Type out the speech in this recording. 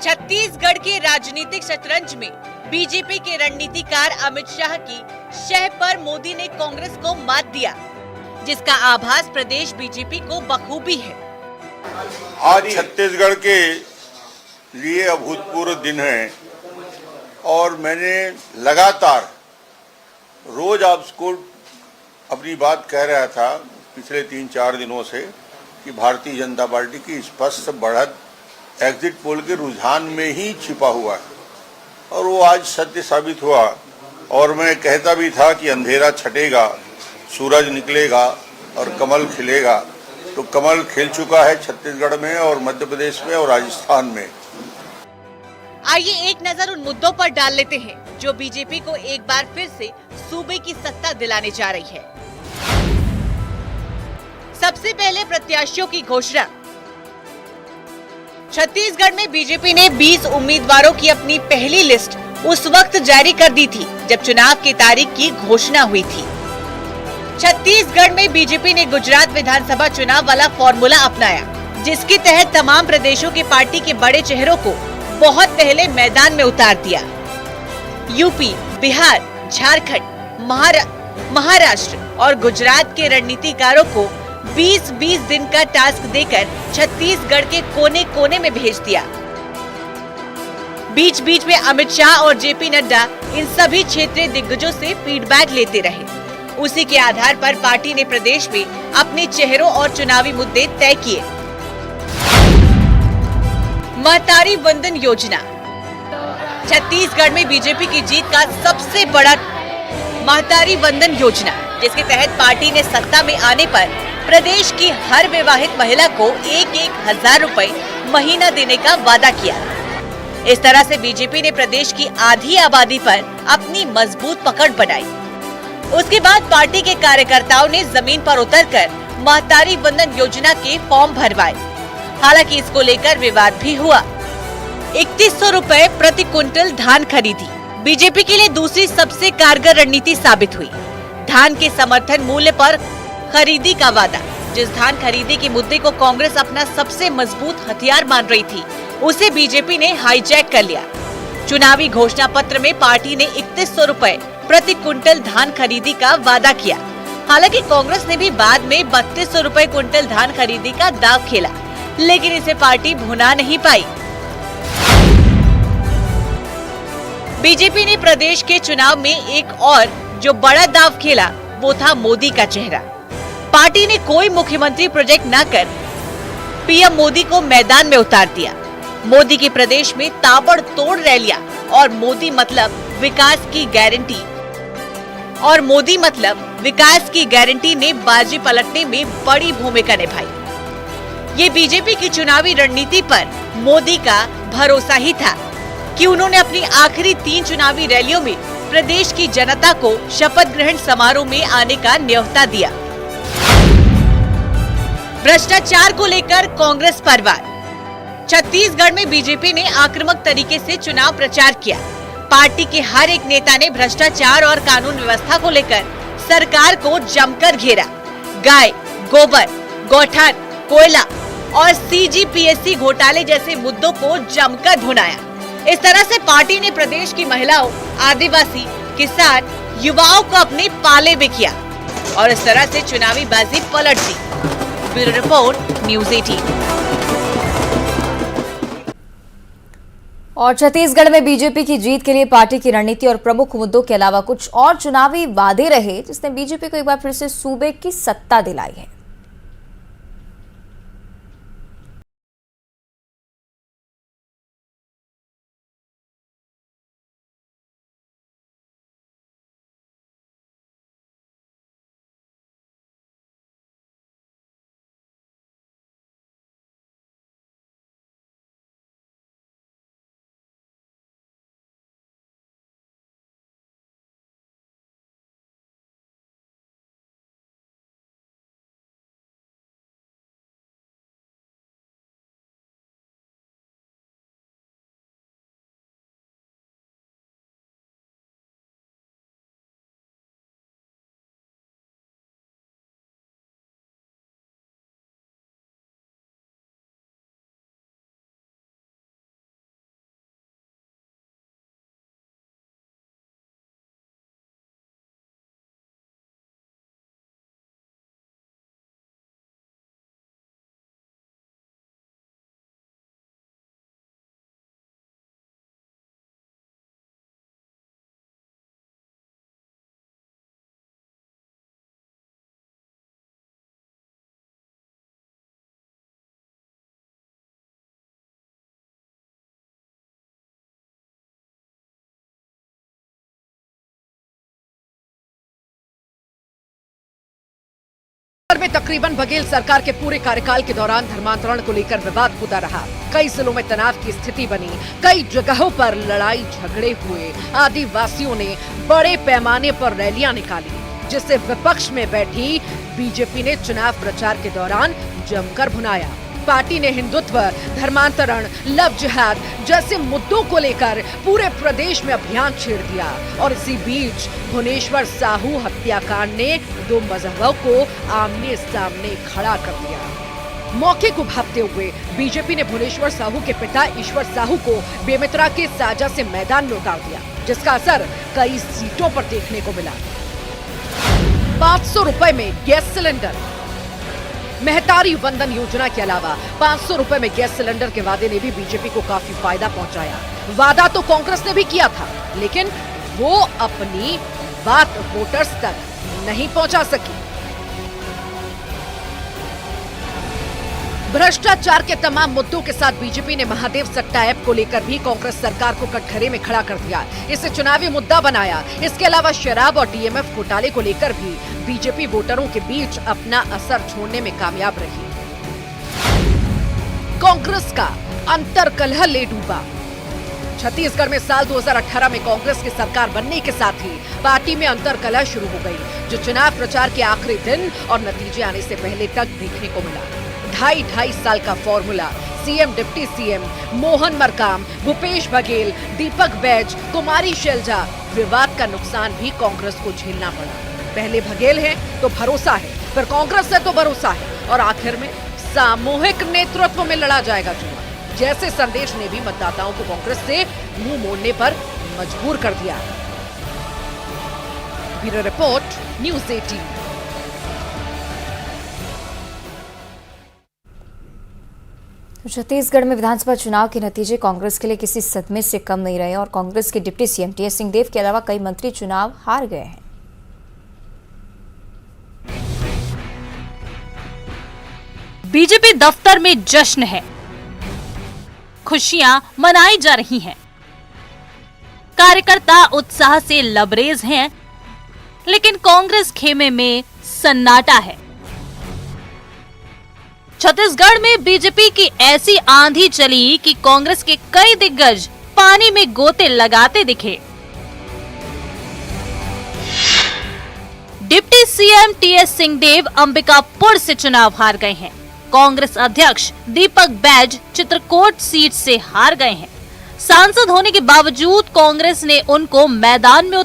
छत्तीसगढ़ के राजनीतिक शतरंज में बीजेपी के रणनीतिकार अमित शाह की शह पर मोदी ने कांग्रेस को मात दिया, जिसका आभास प्रदेश बीजेपी को बखूबी है। आज छत्तीसगढ़ के लिए अभूतपूर्व दिन है और मैंने लगातार रोज आपको अपनी बात कह रहा था पिछले 3-4 दिनों से कि भारतीय जनता पार्टी की स्पष्ट बढ़त एग्जिट पोल के रुझान में ही छिपा हुआ है और वो आज सत्य साबित हुआ। और मैं कहता भी था कि अंधेरा छटेगा, सूरज निकलेगा और कमल खिलेगा। तो कमल खिल चुका है छत्तीसगढ़ में और मध्य प्रदेश में और राजस्थान में। आइए एक नजर उन मुद्दों पर डाल लेते हैं जो बीजेपी को एक बार फिर से सूबे की सत्ता दिलाने जा रही है। सबसे पहले प्रत्याशियों की घोषणा। छत्तीसगढ़ में बीजेपी ने 20 उम्मीदवारों की अपनी पहली लिस्ट उस वक्त जारी कर दी थी जब चुनाव की तारीख की घोषणा हुई थी। छत्तीसगढ़ में बीजेपी ने गुजरात विधानसभा चुनाव वाला फॉर्मूला अपनाया, जिसके तहत तमाम प्रदेशों के पार्टी के बड़े चेहरों को बहुत पहले मैदान में उतार दिया। यूपी, बिहार, झारखंड, महाराष्ट्र और गुजरात के रणनीतिकारों को 20-20 दिन का टास्क देकर छत्तीसगढ़ के कोने कोने में भेज दिया। बीच बीच में अमित शाह और जेपी नड्डा इन सभी क्षेत्रीय दिग्गजों से फीडबैक लेते रहे। उसी के आधार पर पार्टी ने प्रदेश में अपने चेहरों और चुनावी मुद्दे तय किए। महतारी वंदन योजना। छत्तीसगढ़ में बीजेपी की जीत का सबसे बड़ा महतारी वंदन योजना, जिसके तहत पार्टी ने सत्ता में आने पर प्रदेश की हर विवाहित महिला को 1,000 रुपए महीना देने का वादा किया। इस तरह से बीजेपी ने प्रदेश की आधी आबादी पर अपनी मजबूत पकड़ बनाई। उसके बाद पार्टी के कार्यकर्ताओं ने जमीन पर उतरकर महतारी वंदन योजना के फॉर्म भरवाए। हालांकि इसको लेकर विवाद भी हुआ। 3100 रुपए प्रति क्विंटल धान खरीदी बीजेपी के लिए दूसरी सबसे कारगर रणनीति साबित हुई। धान के समर्थन मूल्य पर खरीदी का वादा। जिस धान खरीदी के मुद्दे को कांग्रेस अपना सबसे मजबूत हथियार मान रही थी, उसे बीजेपी ने हाईजैक कर लिया। चुनावी घोषणा पत्र में पार्टी ने 3100 रुपए प्रति क्विंटल धान खरीदी का वादा किया। हालांकि कांग्रेस ने भी बाद में 3200 रुपए क्विंटल धान खरीदी का दाव खेला, लेकिन इसे पार्टी भुना नहीं पाई। बीजेपी ने प्रदेश के चुनाव में एक और जो बड़ा दाव खेला, वो था मोदी का चेहरा। पार्टी ने कोई मुख्यमंत्री प्रोजेक्ट न कर पीएम मोदी को मैदान में उतार दिया। मोदी के प्रदेश में ताबड़तोड़ रैलियां और मोदी मतलब विकास की गारंटी ने बाजी पलटने में बड़ी भूमिका निभाई। ये बीजेपी की चुनावी रणनीति पर मोदी का भरोसा ही था कि उन्होंने अपनी आखिरी 3 चुनावी रैलियों में प्रदेश की जनता को शपथ ग्रहण समारोह में आने का न्योता दिया। भ्रष्टाचार को लेकर कांग्रेस पर वार। छत्तीसगढ़ में बीजेपी ने आक्रामक तरीके से चुनाव प्रचार किया। पार्टी के हर एक नेता ने भ्रष्टाचार और कानून व्यवस्था को लेकर सरकार को जमकर घेरा। गाय, गोबर, गौठान, कोयला और सीजीपीएससी घोटाले जैसे मुद्दों को जमकर भुनाया। इस तरह से पार्टी ने प्रदेश की महिलाओं, आदिवासी, किसान, युवाओं को अपने पाले में किया और इस तरह से चुनावी बाजी पलट दी। Bureau report, news 18। और छत्तीसगढ़ में बीजेपी की जीत के लिए पार्टी की रणनीति और प्रमुख मुद्दों के अलावा कुछ और चुनावी वादे रहे, जिसने बीजेपी को एक बार फिर से सूबे की सत्ता दिलाई है। में तकरीबन बघेल सरकार के पूरे कार्यकाल के दौरान धर्मांतरण को लेकर विवाद होता रहा। कई जिलों में तनाव की स्थिति बनी, कई जगहों पर लड़ाई झगड़े हुए। आदिवासियों ने बड़े पैमाने पर रैलियां निकाली, जिससे विपक्ष में बैठी बीजेपी ने चुनाव प्रचार के दौरान जमकर भुनाया। पार्टी ने हिंदुत्व, धर्मांतरण, लव जिहाद जैसे मुद्दों को लेकर पूरे प्रदेश में अभियान छेड़ दिया। और इसी बीच भुवनेश्वर साहू हत्याकांड ने दो मजहबों को आमने सामने खड़ा कर दिया। मौके को भांपते हुए बीजेपी ने भुवनेश्वर साहू के पिता ईश्वर साहू को बेमित्रा के साजा से मैदान में उतार दिया, जिसका असर कई सीटों पर देखने को मिला। 500 रुपए में गैस सिलेंडर। महतारी वंदन योजना के अलावा 500 रुपए में गैस सिलेंडर के वादे ने भी बीजेपी को काफी फायदा पहुंचाया। वादा तो कांग्रेस ने भी किया था, लेकिन वो अपनी बात वोटर्स तक नहीं पहुंचा सकी। भ्रष्टाचार के तमाम मुद्दों के साथ बीजेपी ने महादेव सट्टा ऐप को लेकर भी कांग्रेस सरकार को कटघरे में खड़ा कर दिया। इसे चुनावी मुद्दा बनाया। इसके अलावा शराब और डीएमएफ घोटाले को लेकर भी बीजेपी वोटरों के बीच अपना असर छोड़ने में कामयाब रही। कांग्रेस का अंतर्कलह ले डूबा। छत्तीसगढ़ में साल 2018 में कांग्रेस की सरकार बनने के साथ ही पार्टी में अंतर्कलह शुरू हो गई, जो चुनाव प्रचार के आखिरी दिन और नतीजे आने से पहले तक देखने को मिला। ढाई साल का formula, CM, deputy CM, Mohan Markam, Bhupesh Baghel, Deepak Baij, Kumari Selja, विवाद का नुकसान भी कांग्रेस को झेलना पड़ा। पहले बघेल है तो भरोसा है, फिर कांग्रेस है तो भरोसा है, और आखिर में सामूहिक नेतृत्व में लड़ा जाएगा चुनाव। जैसे संदेश ने भी मतदाताओं को कांग्रेस से मुंह मोड़ने पर मजबूर कर दिया। Bureau report, news 18। छत्तीसगढ़ में विधानसभा चुनाव के नतीजे कांग्रेस के लिए किसी सदमे से कम नहीं रहे और कांग्रेस के डिप्टी सीएम टीएस सिंहदेव के अलावा कई मंत्री चुनाव हार गए हैं। बीजेपी दफ्तर में जश्न है, खुशियां मनाई जा रही हैं, कार्यकर्ता उत्साह से लबरेज हैं, लेकिन कांग्रेस खेमे में सन्नाटा है। छत्तीसगढ़ में बीजेपी की ऐसी आंधी चली कि कांग्रेस के कई दिग्गज पानी में गोते लगाते दिखे। Deputy CM TS Singhdeo Ambikapur से चुनाव हार गए हैं। कांग्रेस अध्यक्ष दीपक बैज चित्रकोट सीट से हार गए हैं। सांसद होने के बावजूद कांग्रेस ने उनको मैदान में